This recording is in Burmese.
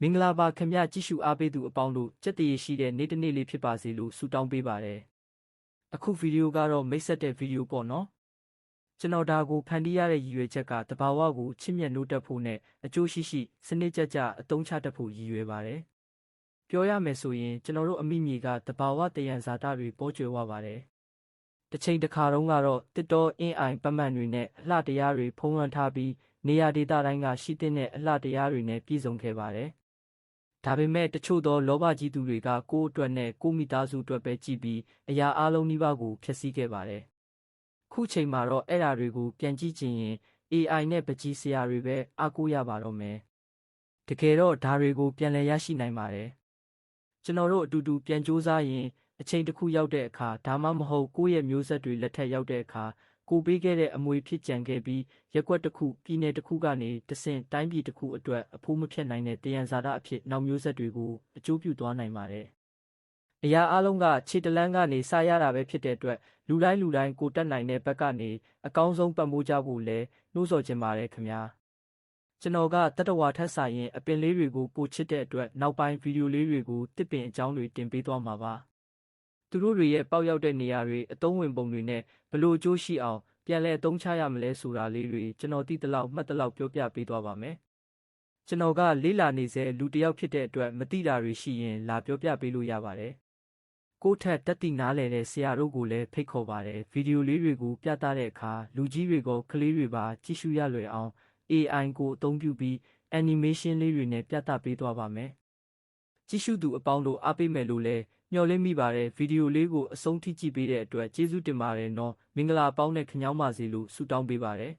မင်္ဂလာပါခင်ဗျကြည့်ရှုအားပေးသူအပေါင်းတို့ကြက်တရေရှိတဲ့နေ့တစ်နေ့လေးဖြစ်ပါစေလို့ဆုတောင်းပေးပါတယ်အခုဗီဒီယိုကတော့မိတ်ဆက်တဲ့ဗီဒီယိုပေါ့နော်ကျွန်တော်ဒါကိုဖန်တီးရတဲ့ရည်ရွယ်ချက်ကတဘာဝကိုချစ်မြတ်နိုးတက်ဖို့နဲ့အကျိုးရှိရှိစနစ်ကျကျအသုံးချတတ်ဖို့ရည်ရွယ်ပါတယ်ပြောရမယ်ဆိုရင်ကျွန်တော်တို့အမိမြေကတဘာဝတယံဇာတတွေပေါ်ကျွယ်ဝပါတယ်တစ်ချိန်တစ်ခါတုန်းကတော့တစ်တော်အင်းအိုင်ပတ်မှန်တွေနဲ့အလှတရားတွေဖုံးလွှမ်းထားပြီးနေရာဒေသတိုင်းကရှိတဲ့အလှတရားတွေနဲ့ပြည့်စုံခဲ့ပါတယ်ဒါပေမဲ့တချို့သောလောဘကြီးသူတွေကကိုယ့်အတွက်နဲ့ကိုယ့်မိသားစုအတွက်ပဲကြည့်ပြီးအရာအလုံးနှိပါးကိုဖျက်ဆီးခဲ့ပါတယ်။ခုချိန်မှာတော့အဲ့ဓာတွေကိုပြန်ကြည့်ချင်ရင် AI နဲ့ပကြီးဆရာတွေပဲအားကိုးရပါတော့မယ်။တကယ်တော့ဓာတွေကိုပြန်လည်ရရှိနိုင်ပါတယ်။ကျွန်တော်တို့အတူတူပြန်ကြိုးစားရင်အချိန်တစ်ခုရောက်တဲ့အခါဒါမှမဟုတ်ကိုယ့်ရဲ့မျိုးဆက်တွေလက်ထက်ရောက်တဲ့အခါကိုပေးခဲ့တဲ့အမွေဖြစ်ကြံခဲ့ပြီးရက်ွက်တစ်ခုပြည်နယ်တစ်ခုကနေတဆင့်တိုင်းပြည်တစ်ခုအတွက်အဖိုးမဖြတ်နိုင်တဲ့တယံဇာတအဖြစ်နောက်မျိုးဆက်တွေကိုအကျိုးပြုသွားနိုင်ပါတယ်။အရာအလုံးကခြေတလန်းကနေစရတာပဲဖြစ်တဲ့အတွက်လူတိုင်းကိုတက်နိုင်တဲ့ဘက်ကနေအကောင်းဆုံးပတ်မိုးကြဖို့လဲနှိုးဆော်ချင်ပါတယ်ခင်ဗျာ။ကျွန်တော်ကတတဝါထက်ဆိုင်ရင်အပင်လေးတွေကိုပိုချစ်တဲ့အတွက်နောက်ပိုင်းဗီဒီယိုလေးတွေကိုတစ်ပင်အကြောင်းတွေတင်ပေးသွားမှာပါ။သူတို့တွေရဲ့ပေါက်ရောက်တဲ့နေရာတွေအသုံးဝင်ပုံတွေနဲ့ဘလို့အကျိုးရှိအောင်ပြန်လဲအသုံးချရမလဲဆိုတာလေးတွေကျွန်တော်သိသလောက်မှတ်သလောက်ပြောပြပေးသွားပါမယ်။ကျွန်တော်ကလေးလာနေစေလူတစ်ယောက်ဖြစ်တဲ့အတွက်မသိတာတွေရှိရင်လာပြောပြပေးလို့ရပါတယ်။ကိုယ့်ထက်တက်တည်နားလည်တဲ့ဆရာတို့ကိုလည်းဖိတ်ခေါ်ပါတယ်။ဗီဒီယိုလေးတွေကိုပြသတဲ့အခါလူကြီးတွေကကလေးတွေပါကြည့်ရှုရလွယ်အောင် AI ကိုအသုံးပြုပြီး animation လေးတွေနဲ့ပြသပေးသွားပါမယ်။ကြည့်ရှုသူအပေါင်းတို့အားပေးမယ်လို့လည်းမျှော်လင့်မိပါတယ်ဗီဒီယိုလေးကိုအဆုံးထိကြည့်ပေးတဲ့အတွက်ကျေးဇူးတင်ပါတယ်နော်မင်္ဂလာပေါင်းနဲ့ခင်ဗျားပါစေလို့ဆုတောင်းပေးပါတယ်